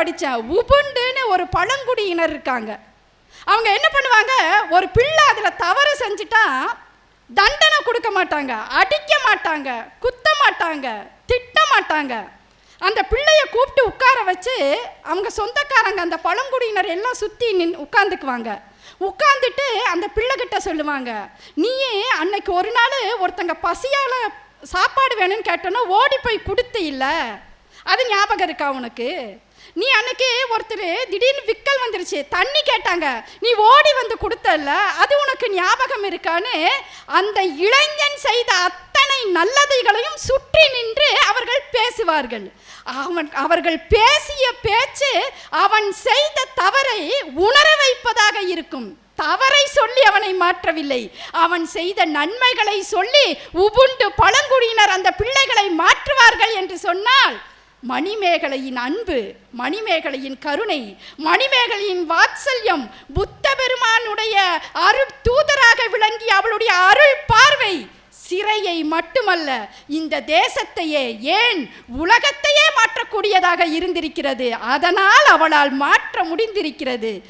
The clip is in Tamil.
படித்தேன். உபுண்டுன்னு ஒரு பழங்குடியினர் இருக்காங்க. அவங்க என்ன பண்ணுவாங்க, ஒரு பிள்ளை அதில் தவறு செஞ்சுட்டா தண்டனை கொடுக்க மாட்டாங்க, அடிக்க மாட்டாங்க, குத்த மாட்டாங்க, திட்ட மாட்டாங்க. அந்த பிள்ளைய கூப்பிட்டு உட்கார வச்சு அவங்க சொந்தக்காரங்க அந்த பழங்குடியினர் எல்லாம் சுற்றி உட்காந்துக்குவாங்க. உட்காந்துட்டு அந்த பிள்ளைகிட்ட சொல்லுவாங்க, நீயே அன்னைக்கு ஒரு நாள் ஒருத்தங்க பசியால் சாப்பாடு வேணும்னு கேட்டோன்னா ஓடி போய் கொடுத்து இல்லை, அது ஞாபகம் இருக்கா உனக்கு? நீ அன்னைக்கு ஒருத்தர் திடீர்னு விக்கல் வந்துருச்சு, தண்ணி கேட்டாங்க, நீ ஓடி வந்து கொடுத்தல்ல, அது உனக்கு ஞாபகம் இருக்கான்னு அந்த இளைஞன் செய்த அத்தனை நல்லதைகளையும் சுற்றி நின்று அவர்கள் பேசுவார்கள். அவர்கள் பேசிய பேச்சு அவன் செய்த தவறை உணர வைப்பதாக இருக்கும். தவறை சொல்லி அவனை மாற்றவில்லை, அவன் செய்த நன்மைகளை சொல்லி உபுண்டு பழங்குடியினர் அந்த பிள்ளைகளை மாற்றுவார்கள் என்று சொன்னால், மணிமேகலையின் அன்பு, மணிமேகலையின் கருணை, மணிமேகலையின் வாத்சல்யம், புத்த பெருமானுடைய அருள் தூதராக விளங்கி அவளுடைய அருள் பார்வை சிறையை மட்டுமல்ல இந்த தேசத்தையே, ஏன் உலகத்தையே மாற்றக்கூடியதாக இருந்திருக்கிறது. அதனால் அவளால் மாற்ற முடிந்திருக்கிறது.